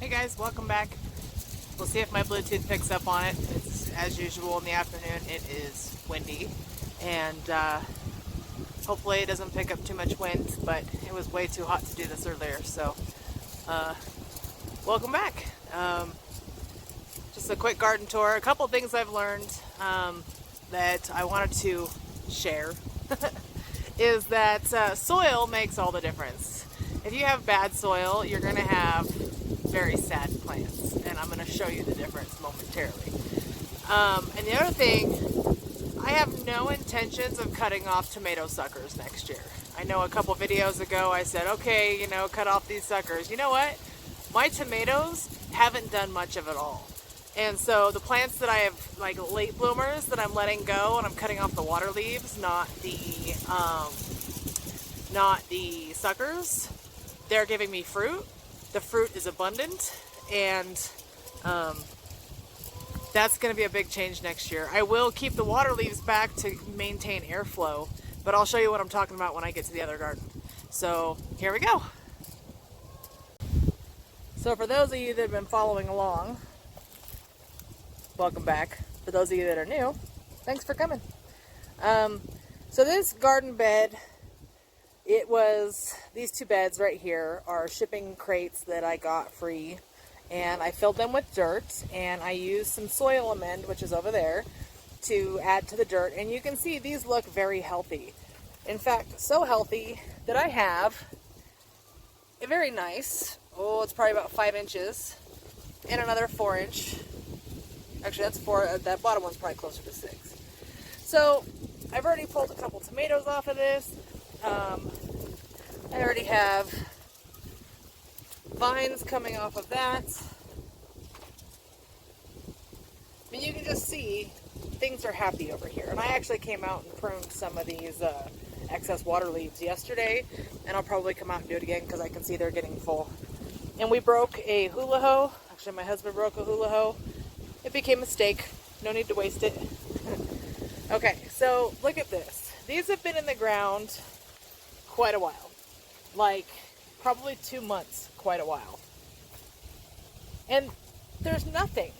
Hey guys, welcome back. We'll see if my Bluetooth picks up on it. It's as usual in the afternoon. It is windy and hopefully it doesn't pick up too much wind, but it was way too hot to do this earlier, so welcome back. Just a quick garden tour. A couple things I've learned that I wanted to share is that soil makes all the difference. If you have bad soil, you're going to have very sad plants, and I'm going to show you the difference momentarily. And the other thing, I have no intentions of cutting off tomato suckers next year. I know a couple videos ago I said, okay, you know, cut off these suckers. You know what? My tomatoes haven't done much of it all. And so the plants that I have, like late bloomers, that I'm letting go and I'm cutting off the water leaves, not the suckers, they're giving me fruit. The fruit is abundant, and that's going to be a big change next year. I will keep the water leaves back to maintain airflow, but I'll show you what I'm talking about when I get to the other garden. So here we go. So for those of you that have been following along, welcome back. For those of you that are new, thanks for coming. So this garden bed, it was, these two beds right here are shipping crates that I got free, and I filled them with dirt, and I used some soil amend, which is over there, to add to the dirt, and you can see these look very healthy. In fact, so healthy that I have a very nice, it's probably about 5 inches, and another 4-inch. Actually, that's 4, that bottom one's probably closer to 6. So I've already pulled a couple tomatoes off of this. I already have vines coming off of that. I mean, you can just see things are happy over here. And I actually came out and pruned some of these excess water leaves yesterday, and I'll probably come out and do it again because I can see they're getting full. And we broke a hula hoe. Actually, my husband broke a hula hoe. It became a steak. No need to waste it. Okay, so look at this. These have been in the ground quite a while. Like, probably 2 months, quite a while. And there's nothing.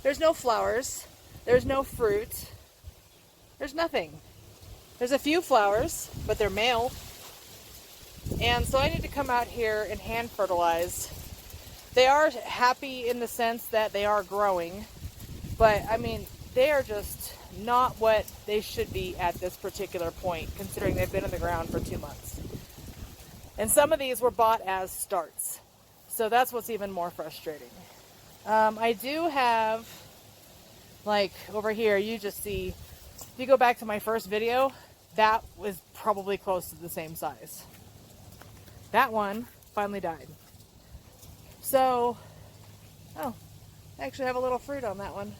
There's no flowers. There's no fruit. There's nothing. There's a few flowers, but they're male. And so I need to come out here and hand fertilize. They are happy in the sense that they are growing, but I mean, they are just not what they should be at this particular point, considering they've been in the ground for 2 months. And some of these were bought as starts, so that's what's even more frustrating. I do have, like over here, you just see, if you go back to my first video, that was probably close to the same size. That one finally died. So, I actually have a little fruit on that one.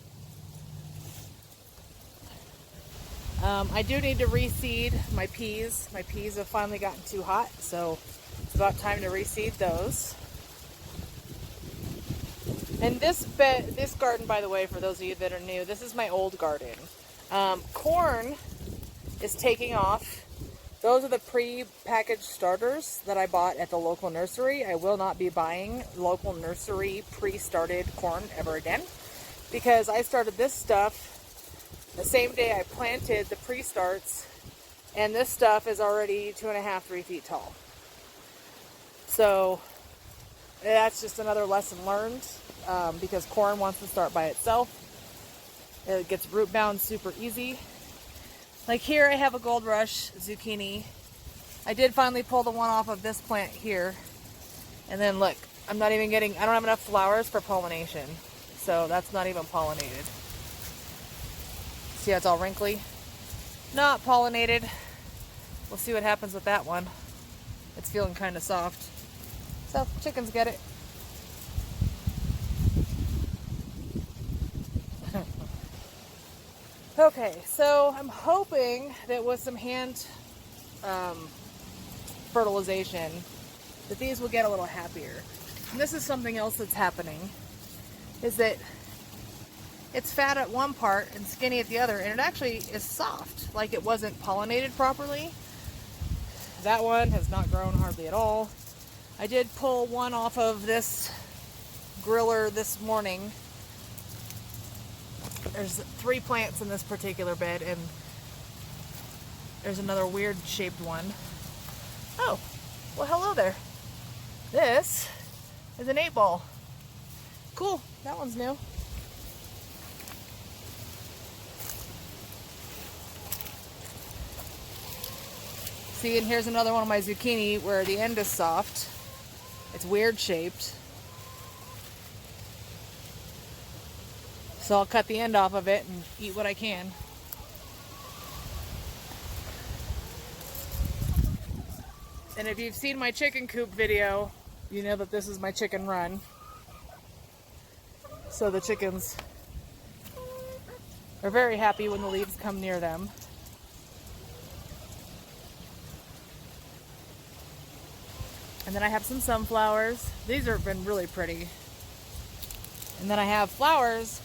I do need to reseed my peas. My peas have finally gotten too hot, so it's about time to reseed those. And this garden, by the way, for those of you that are new, this is my old garden. Corn is taking off. Those are the pre-packaged starters that I bought at the local nursery. I will not be buying local nursery pre-started corn ever again, because I started this stuff the same day I planted the pre-starts, and this stuff is already 2.5, 3 feet tall. So that's just another lesson learned, because corn wants to start by itself. It gets root bound super easy. Like here I have a Gold Rush zucchini. I did finally pull the one off of this plant here. And then look, I don't have enough flowers for pollination. So that's not even pollinated. See how it's all wrinkly? Not pollinated. We'll see what happens with that one. It's feeling kind of soft. So chickens get it. Okay, so I'm hoping that with some hand fertilization that these will get a little happier. And this is something else that's happening, is that it's fat at one part and skinny at the other, and it actually is soft, like it wasn't pollinated properly. That one has not grown hardly at all. I did pull one off of this griller this morning. There's 3 plants in this particular bed, and there's another weird shaped one. Oh, well, hello there. This is an 8-ball. Cool, that one's new. See, and here's another one of my zucchini where the end is soft. It's weird shaped. So I'll cut the end off of it and eat what I can. And if you've seen my chicken coop video, you know that this is my chicken run. So the chickens are very happy when the leaves come near them. And then I have some sunflowers. These have been really pretty. And then I have flowers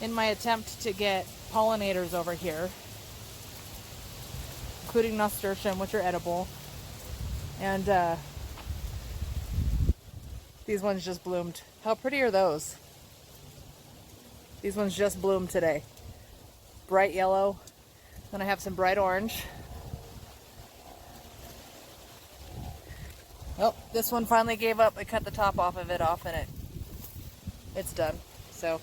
in my attempt to get pollinators over here, including nasturtium, which are edible. And these ones just bloomed. How pretty are those? These ones just bloomed today. Bright yellow. Then I have some bright orange. Oh, this one finally gave up. I cut the top off of it and it's done. So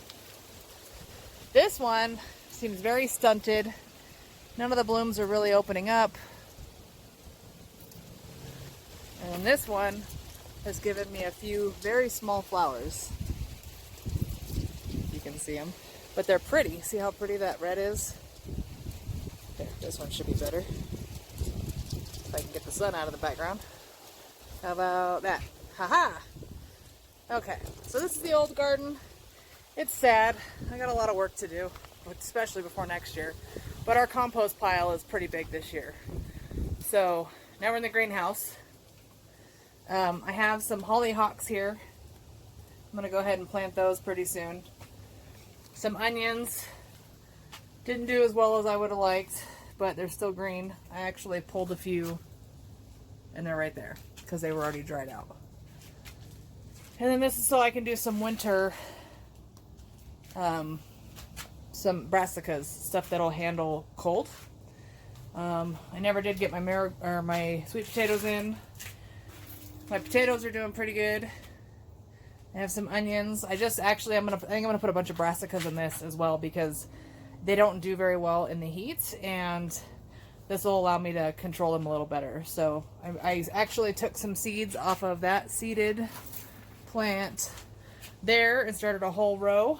this one seems very stunted. None of the blooms are really opening up. And this one has given me a few very small flowers. You can see them, but they're pretty. See how pretty that red is? There, this one should be better. If I can get the sun out of the background. How about that? Haha! Okay, so this is the old garden. It's sad. I got a lot of work to do, especially before next year. But our compost pile is pretty big this year. So now we're in the greenhouse. I have some hollyhocks here. I'm going to go ahead and plant those pretty soon. Some onions. Didn't do as well as I would have liked, but they're still green. I actually pulled a few, and they're right there because they were already dried out. And then this is so I can do some winter, some brassicas, stuff that'll handle cold. I never did get my sweet potatoes in. My potatoes are doing pretty good. I have some onions. I think I'm gonna put a bunch of brassicas in this as well because they don't do very well in the heat, and this will allow me to control them a little better. So I actually took some seeds off of that seeded plant there and started a whole row.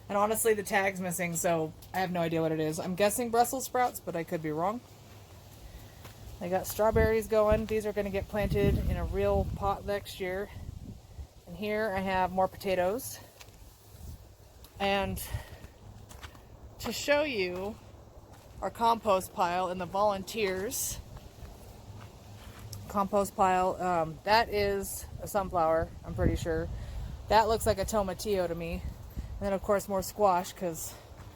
And honestly, the tag's missing, so I have no idea what it is. I'm guessing Brussels sprouts, but I could be wrong. I got strawberries going. These are going to get planted in a real pot next year. And here I have more potatoes. And to show you our compost pile and the volunteers. Compost pile, that is a sunflower, I'm pretty sure. That looks like a tomatillo to me. And then of course more squash, because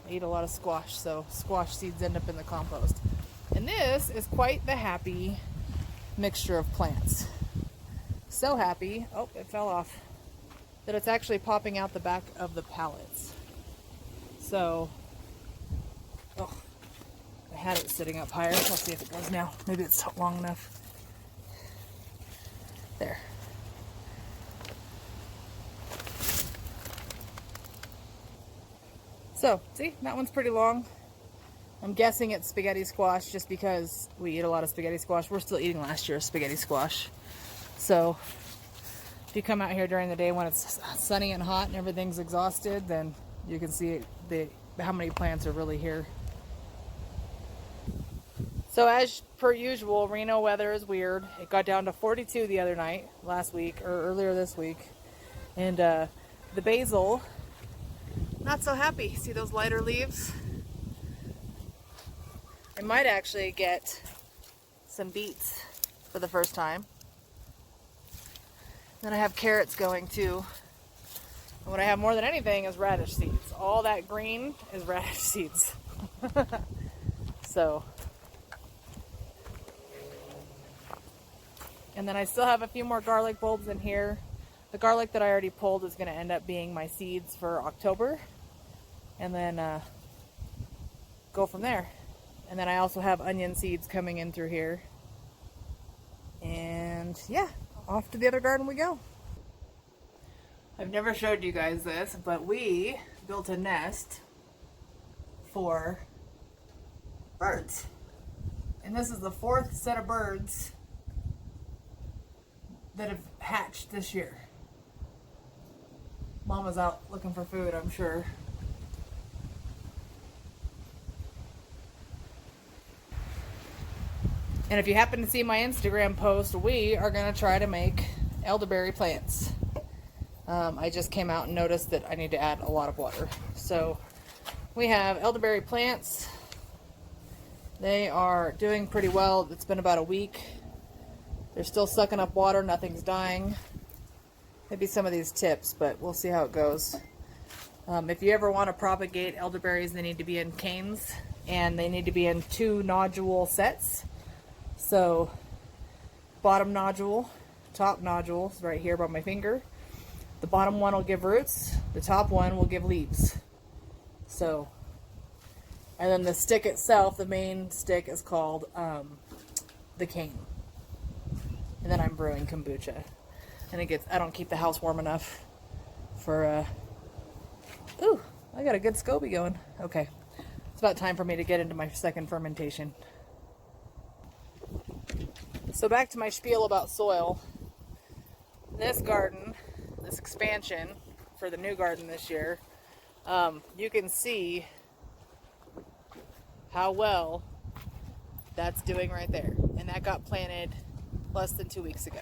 I eat a lot of squash, so squash seeds end up in the compost. And this is quite the happy mixture of plants. So happy, oh, it fell off, that it's actually popping out the back of the pallets. So, oh, I had it sitting up higher. Let's see if it does now. Maybe it's long enough. There. So, see, that one's pretty long. I'm guessing it's spaghetti squash just because we eat a lot of spaghetti squash. We're still eating last year's spaghetti squash. So, if you come out here during the day when it's sunny and hot and everything's exhausted, then you can see how many plants are really here. So as per usual, Reno weather is weird. It got down to 42 the other night, last week, or earlier this week. And the basil, not so happy. See those lighter leaves? I might actually get some beets for the first time. Then I have carrots going too. And what I have more than anything is radish seeds. All that green is radish seeds. So. And then I still have a few more garlic bulbs in here. The garlic that I already pulled is going to end up being my seeds for October. And then go from there. And then I also have onion seeds coming in through here. And yeah, off to the other garden we go. I've never showed you guys this, but we built a nest for birds. And this is the 4th set of birds that have hatched this year. Mama's out looking for food, I'm sure. And if you happen to see my Instagram post, we are going to try to make elderberry plants. I just came out and noticed that I need to add a lot of water. So we have elderberry plants. They are doing pretty well. It's been about a week. They're still sucking up water. Nothing's dying. Maybe some of these tips, but we'll see how it goes. If you ever want to propagate elderberries, they need to be in canes, and they need to be in 2 nodule sets. So bottom nodule, top nodule is right here by my finger. The bottom one will give roots. The top one will give leaves. So, and then the stick itself, the main stick, is called the cane. And then I'm brewing kombucha. And I don't keep the house warm enough for, ooh, I got a good SCOBY going. Okay, it's about time for me to get into my second fermentation. So back to my spiel about soil. This garden, this expansion for the new garden this year, you can see how well that's doing right there. And that got planted less than 2 weeks ago.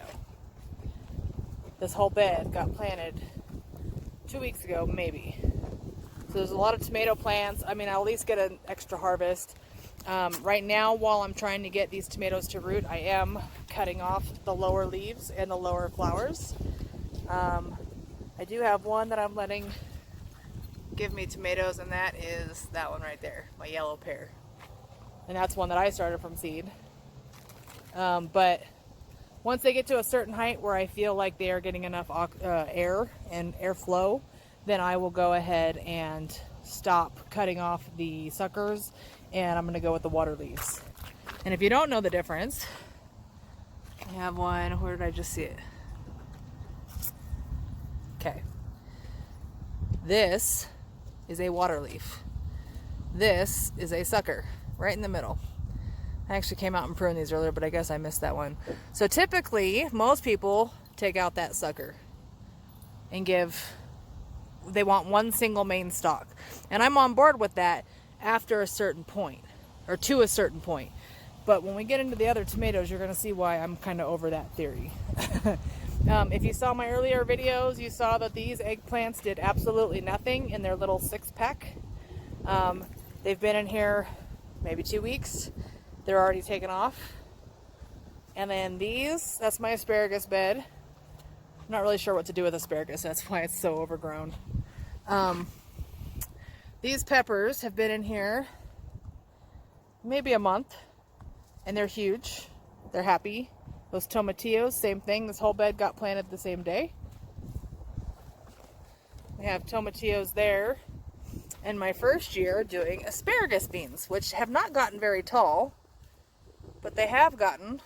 This whole bed got planted 2 weeks ago, maybe. So there's a lot of tomato plants. I mean, I'll at least get an extra harvest. Right now, while I'm trying to get these tomatoes to root, I am cutting off the lower leaves and the lower flowers. I do have one that I'm letting give me tomatoes, and that is that one right there, my yellow pear. And that's one that I started from seed. But once they get to a certain height where I feel like they are getting enough air and airflow, then I will go ahead and stop cutting off the suckers, and I'm going to go with the water leaves. And if you don't know the difference, I have one. Where did I just see it? Okay. This is a water leaf. This is a sucker, right in the middle. I actually came out and pruned these earlier, but I guess I missed that one. So typically, most people take out that sucker and they want one single main stalk. And I'm on board with that after a certain point, or to a certain point. But when we get into the other tomatoes, you're going to see why I'm kind of over that theory. If you saw my earlier videos, you saw that these eggplants did absolutely nothing in their little 6-pack. They've been in here maybe 2 weeks. They're already taken off. And then these, that's my asparagus bed. I'm not really sure what to do with asparagus. That's why it's so overgrown. These peppers have been in here maybe a month, and they're huge. They're happy. Those tomatillos, same thing. This whole bed got planted the same day. We have tomatillos there. And my first year doing asparagus beans, which have not gotten very tall, but they have gotten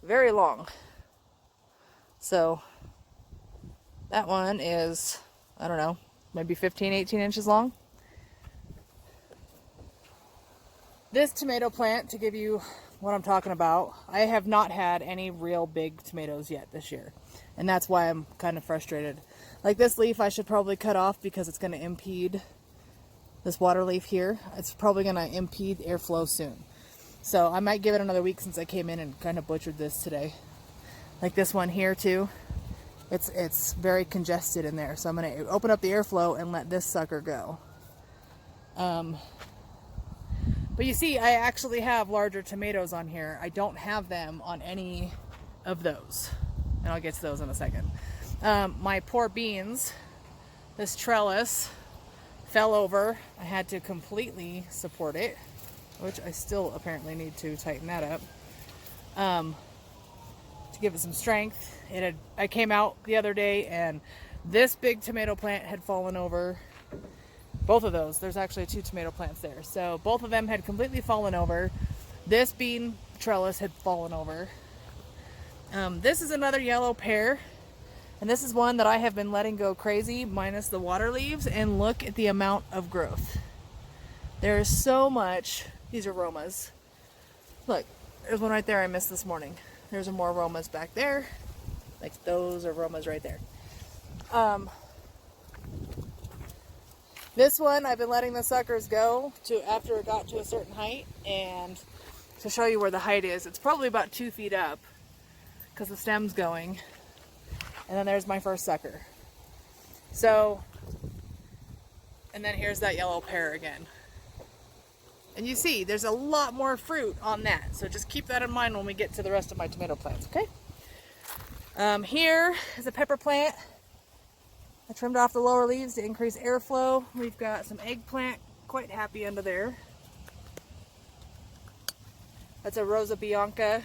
very long. So that one is, I don't know, maybe 15, 18 inches long. This tomato plant, to give you what I'm talking about, I have not had any real big tomatoes yet this year. And that's why I'm kind of frustrated. Like this leaf I should probably cut off because it's going to impede, this water leaf here, it's probably going to impede airflow soon. So I might give it another week since I came in and kind of butchered this today. Like this one here too. It's very congested in there. So I'm going to open up the airflow and let this sucker go. But you see, I actually have larger tomatoes on here. I don't have them on any of those. And I'll get to those in a second. My poor beans, this trellis fell over. I had to completely support it, which I still apparently need to tighten that up, to give it some strength. I came out the other day and this big tomato plant had fallen over. Both of those. There's actually 2 tomato plants there. So both of them had completely fallen over. This bean trellis had fallen over. This is another yellow pear. And this is one that I have been letting go crazy, minus the water leaves. And look at the amount of growth. There's so much. These are aromas. Look, there's one right there I missed this morning. There's more aromas back there. Like those aromas right there. This one, I've been letting the suckers go to after it got to a certain height. And to show you where the height is, it's probably about 2 feet up because the stem's going. And then there's my first sucker. So, and then here's that yellow pear again. And you see, there's a lot more fruit on that. So just keep that in mind when we get to the rest of my tomato plants, okay? Here is a pepper plant. I trimmed off the lower leaves to increase airflow. We've got some eggplant, quite happy under there. That's a Rosa Bianca.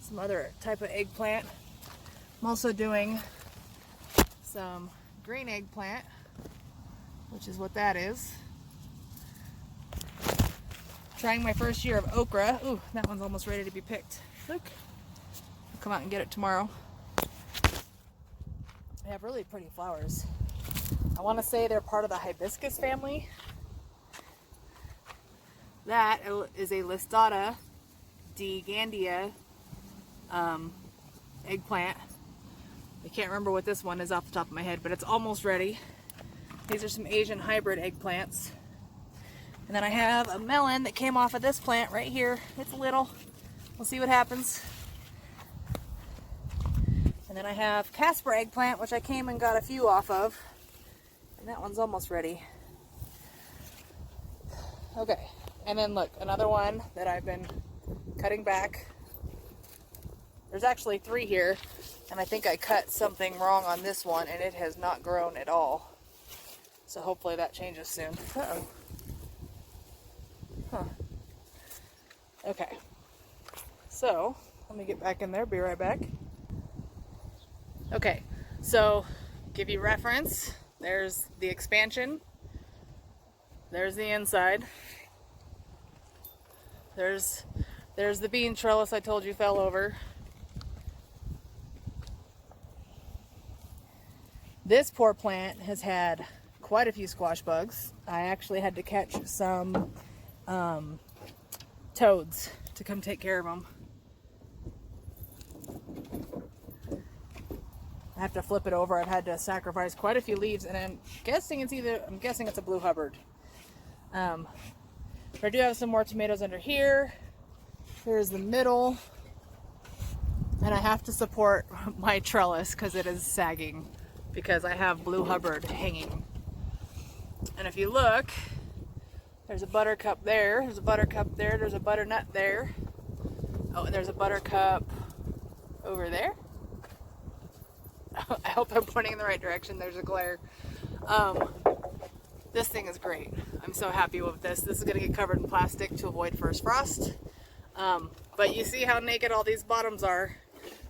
Some other type of eggplant. I'm also doing some green eggplant, which is what that is. Trying my first year of okra. Ooh, that one's almost ready to be picked. Look. I'll come out and get it tomorrow. They have really pretty flowers. I want to say they're part of the hibiscus family. That is a Listata di Gandia eggplant. I can't remember what this one is off the top of my head, but it's almost ready. These are some Asian hybrid eggplants. And then I have a melon that came off of this plant right here. It's little. We'll see what happens. And then I have Casper eggplant, which I came and got a few off of. And that one's almost ready. Okay, and then look, another one that I've been cutting back. There's actually 3 here, and I think I cut something wrong on this one, and it has not grown at all. So hopefully that changes soon. Uh-oh. Huh. Okay, so let me get back in there, be right back. Okay, so give you reference, there's the expansion, there's the inside, there's the bean trellis I told you fell over. This poor plant has had quite a few squash bugs. I actually had to catch some toads to come take care of them. I have to flip it over. I've had to sacrifice quite a few leaves, and I'm guessing it's a Blue Hubbard. But I do have some more tomatoes under here. Here's the middle. And I have to support my trellis because it is sagging because I have Blue Hubbard hanging. And if you look, there's a buttercup there, there's a buttercup there, there's a butternut there. Oh, and there's a buttercup over there. I hope I'm pointing in the right direction. There's a glare. This thing is great. I'm so happy with this. This is going to get covered in plastic to avoid first frost. But you see how naked all these bottoms are.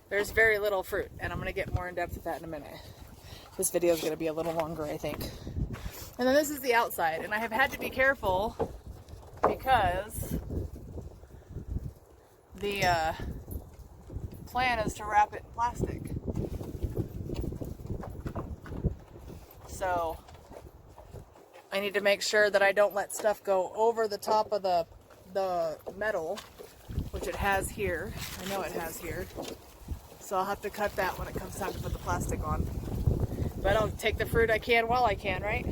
There's very little fruit, and I'm going to get more in depth with that in a minute. This video is going to be a little longer, I think. And then this is the outside, and I have had to be careful because the plan is to wrap it in plastic. So I need to make sure that I don't let stuff go over the top of the metal, which it has here. I know it has here. So I'll have to cut that when it comes time to put the plastic on. But I'll take the fruit I can while I can, right?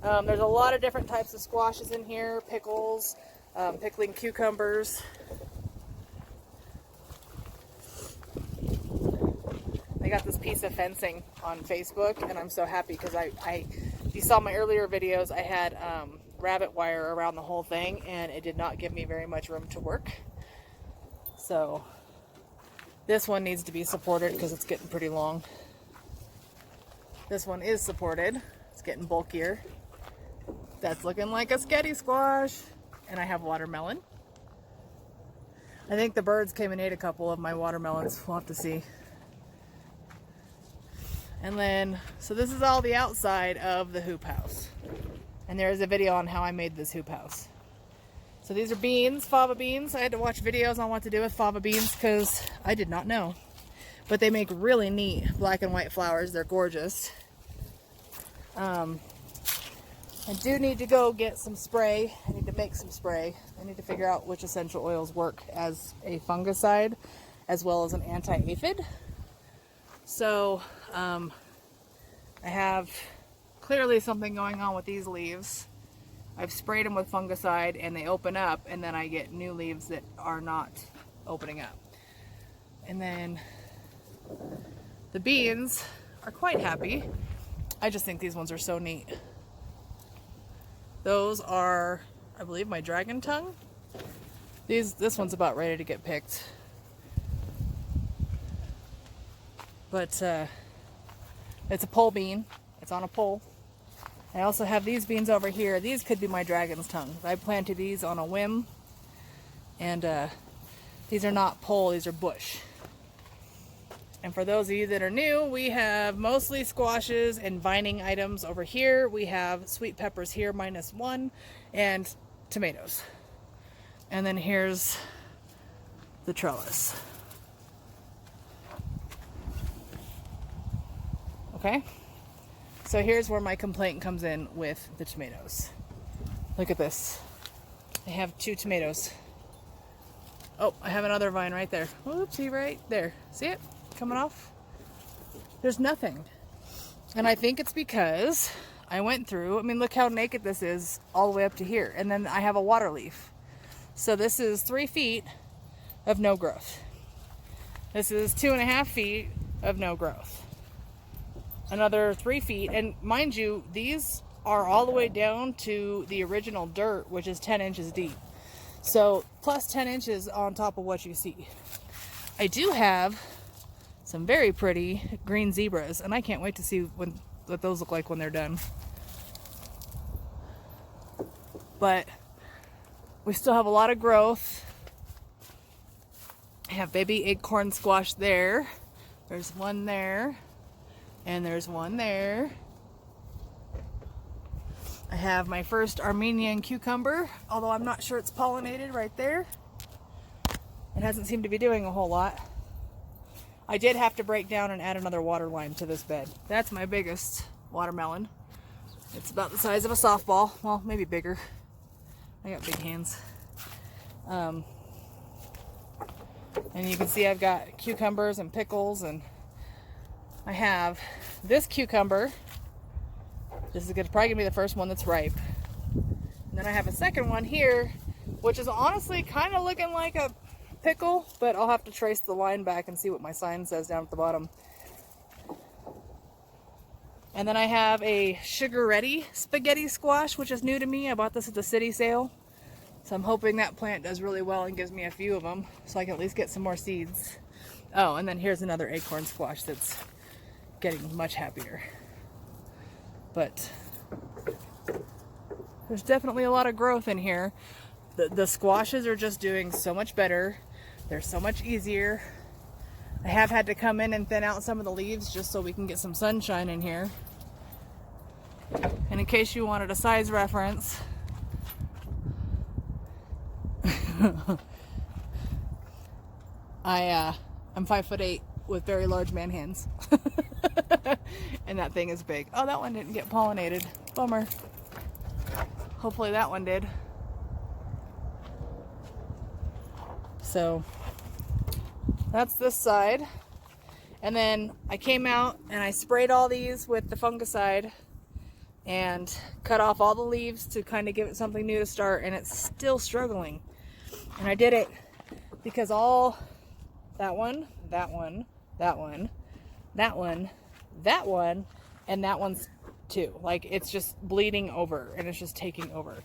There's a lot of different types of squashes in here, pickles, pickling cucumbers. I got this piece of fencing on Facebook, and I'm so happy because if you saw my earlier videos, I had rabbit wire around the whole thing, and it did not give me very much room to work. So this one needs to be supported because it's getting pretty long. This one is supported. It's getting bulkier. That's looking like a sketty squash. And I have watermelon. I think the birds came and ate a couple of my watermelons. We'll have to see. And then, so this is all the outside of the hoop house. And there is a video on how I made this hoop house. So these are beans, fava beans. I had to watch videos on what to do with fava beans because I did not know. But they make really neat black and white flowers. They're gorgeous. I do need to go get some spray. I need to make some spray. I need to figure out which essential oils work as a fungicide as well as an anti-aphid. So I have clearly something going on with these leaves. I've sprayed them with fungicide and they open up, and then I get new leaves that are not opening up. And then the beans are quite happy. I just think these ones are so neat. Those are, I believe, my dragon tongue. This one's about ready to get picked. But it's a pole bean. It's on a pole. I also have these beans over here. These could be my dragon's tongue. I planted these on a whim. And these are not pole, these are bush. And for those of you that are new, we have mostly squashes and vining items over here. We have sweet peppers here, -1, and tomatoes. And then here's the trellis. Okay? So here's where my complaint comes in with the tomatoes. Look at this. I have 2 tomatoes. Oh, I have another vine right there. Oopsie, right there. See it? Coming off. There's nothing. And I think it's because I went through, I mean, look how naked this is all the way up to here. And then I have a water leaf. So this is 3 feet of no growth. This is 2.5 feet of no growth. Another 3 feet. And mind you, these are all the way down to the original dirt, which is 10 inches deep. So plus 10 inches on top of what you see. I do have some very pretty green zebras, and I can't wait to see what those look like when they're done. But we still have a lot of growth. I have baby acorn squash there. There's one there, and there's one there. I have my first Armenian cucumber, although I'm not sure it's pollinated right there. It hasn't seemed to be doing a whole lot. I did have to break down and add another water line to this bed. That's my biggest watermelon. It's about the size of a softball. Well, maybe bigger. I got big hands. And you can see I've got cucumbers and pickles, and I have this cucumber. This is probably gonna be the first one that's ripe. And then I have a second one here, which is honestly kind of looking like a pickle, but I'll have to trace the line back and see what my sign says down at the bottom. And then I have a sugar ready spaghetti squash, which is new to me. I bought this at the city sale, so I'm hoping that plant does really well and gives me a few of them so I can at least get some more seeds. Oh, and then here's another acorn squash that's getting much happier. But there's definitely a lot of growth in here. The squashes are just doing so much better. They're so much easier. I have had to come in and thin out some of the leaves just so we can get some sunshine in here. And in case you wanted a size reference, I'm 5'8" with very large man hands. And that thing is big. Oh, that one didn't get pollinated. Bummer. Hopefully that one did. So that's this side. And then I came out and I sprayed all these with the fungicide and cut off all the leaves to kind of give it something new to start, and it's still struggling. And I did it because all that one, that one, that one, that one, that one, and that one's too. Like, it's just bleeding over and it's just taking over.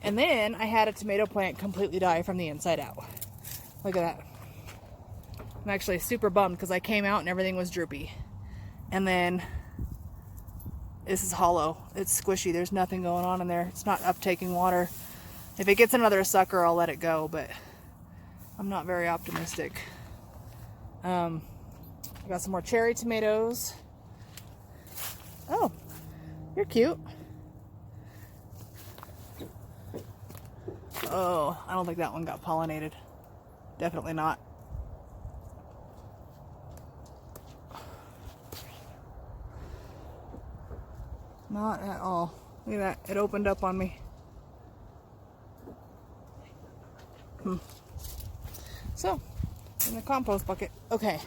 And then I had a tomato plant completely die from the inside out. Look at that. I'm actually super bummed because I came out and everything was droopy. And then this is hollow. It's squishy. There's nothing going on in there. It's not uptaking water. If it gets another sucker, I'll let it go, but I'm not very optimistic. I got some more cherry tomatoes. Oh, you're cute. Oh, I don't think that one got pollinated. Definitely not. Not at all. Look at that. It opened up on me. So, in the compost bucket. Okay.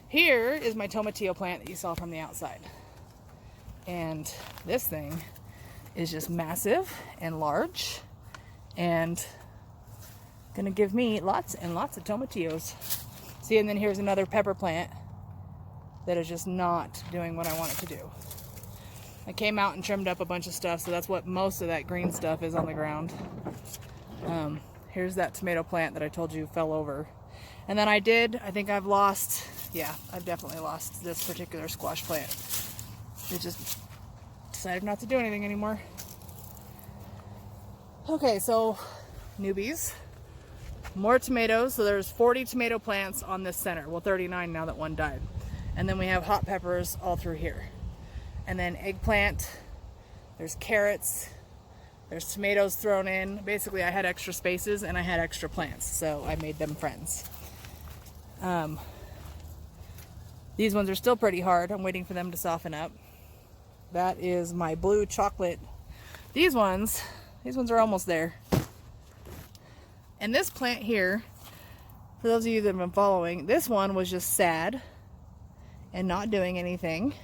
Here is my Tomatillo plant that you saw from the outside. And this thing is just massive and large and gonna give me lots and lots of tomatillos. See, and then here's another pepper plant that is just not doing what I want it to do. I came out and trimmed up a bunch of stuff, so that's what most of that green stuff is on the ground. Here's that tomato plant that I told you fell over. And then I think I've lost, yeah, I've definitely lost this particular squash plant. It just decided not to do anything anymore. Okay, so newbies. More tomatoes. So there's 40 tomato plants on this center. Well, 39 now that one died. And then we have hot peppers all through here. And then eggplant. There's carrots. There's tomatoes thrown in. Basically, I had extra spaces and I had extra plants, so I made them friends. These ones are still pretty hard. I'm waiting for them to soften up. That is my blue chocolate. These ones are almost there. And this plant here, for those of you that have been following, this one was just sad and not doing anything.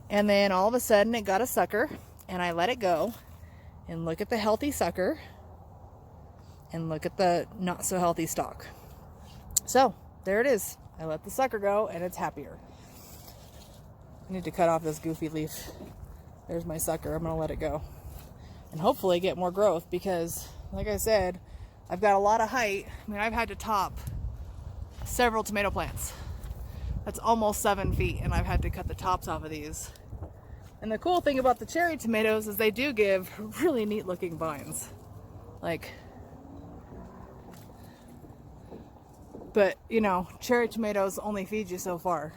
And then all of a sudden it got a sucker and I let it go. And look at the healthy sucker and look at the not so healthy stalk. So there it is. I let the sucker go and it's happier. I need to cut off this goofy leaf. There's my sucker. I'm going to let it go. And hopefully get more growth because, like I said, I've got a lot of height. I mean, I've had to top several tomato plants. That's almost 7 feet, and I've had to cut the tops off of these. And the cool thing about the cherry tomatoes is they do give really neat looking vines. Like, but you know, cherry tomatoes only feed you so far.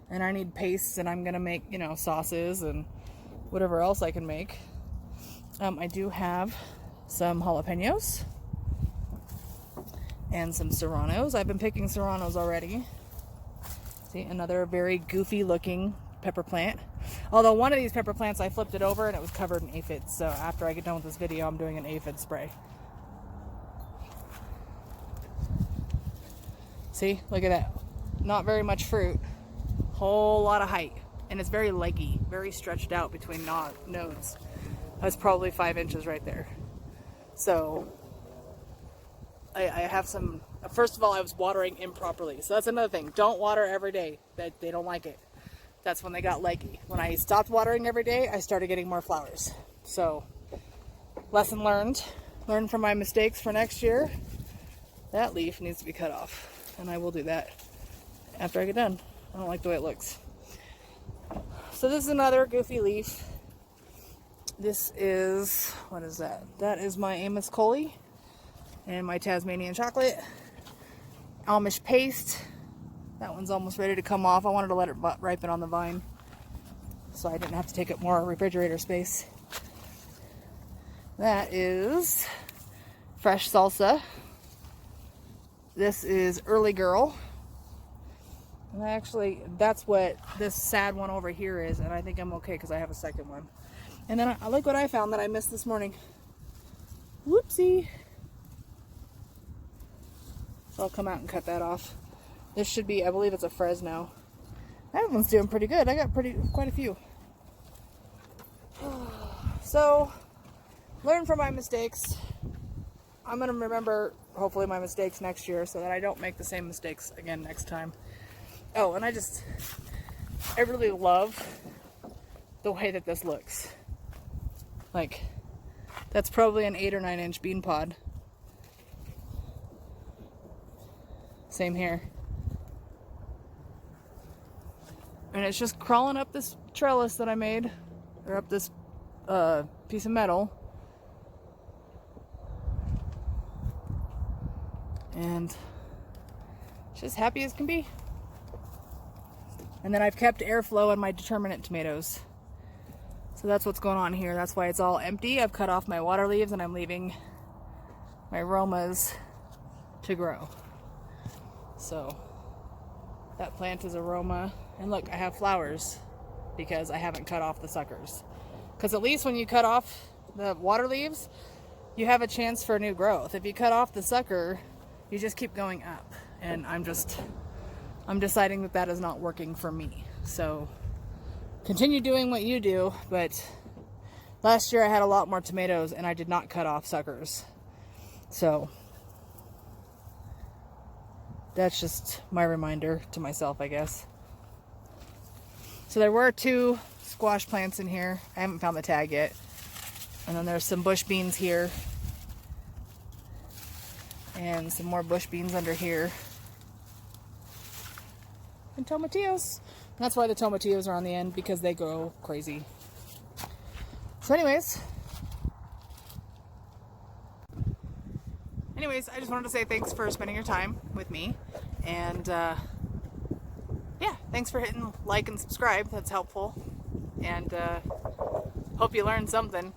And I need pastes, and I'm gonna make, you know, sauces and whatever else I can make. I do have some jalapenos and some serranos. I've been picking serranos already. See, another very goofy looking pepper plant. Although one of these pepper plants, I flipped it over and it was covered in aphids. So after I get done with this video, I'm doing an aphid spray. See, look at that. Not very much fruit. Whole lot of height. And it's very leggy, very stretched out between nodes. That's probably 5 inches right there. So I have some, first of all, I was watering improperly. So that's another thing. Don't water every day. They don't like it. That's when they got leggy. When I stopped watering every day, I started getting more flowers. So, lesson learned. Learn from my mistakes for next year. That leaf needs to be cut off. And I will do that after I get done. I don't like the way it looks. So this is another goofy leaf. This is, what is that? That is my Amos Coley and my Tasmanian chocolate. Amish paste. That one's almost ready to come off. I wanted to let it ripen on the vine so I didn't have to take up more refrigerator space. That is fresh salsa. This is Early Girl. And actually, that's what this sad one over here is, and I think I'm okay because I have a second one. And then I look what I found that I missed this morning. Whoopsie. So I'll come out and cut that off. This should be, I believe it's a Fresno. That one's doing pretty good. I got quite a few. So, learn from my mistakes. I'm going to remember, hopefully, my mistakes next year so that I don't make the same mistakes again next time. Oh, and I really love the way that this looks. Like, that's probably an 8 or 9 inch bean pod. Same here. And it's just crawling up this trellis that I made, or up this piece of metal. And just happy as can be. And then I've kept airflow in my determinate tomatoes. So that's what's going on here. That's why it's all empty. I've cut off my water leaves and I'm leaving my aromas to grow. So that plant is aroma. And look, I have flowers because I haven't cut off the suckers. Because at least when you cut off the water leaves, you have a chance for new growth. If you cut off the sucker, you just keep going up. And I'm deciding that that is not working for me. So continue doing what you do, but last year I had a lot more tomatoes and I did not cut off suckers. So that's just my reminder to myself, I guess. So there were 2 squash plants in here. I haven't found the tag yet. And then there's some bush beans here. And some more bush beans under here. And tomatillos. That's why the tomatillos are on the end, because they go crazy. So anyways, I just wanted to say thanks for spending your time with me. And yeah, thanks for hitting like and subscribe. That's helpful. And hope you learned something.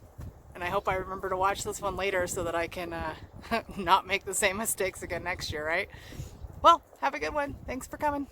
And I hope I remember to watch this one later so that I can not make the same mistakes again next year, right? Well, have a good one. Thanks for coming.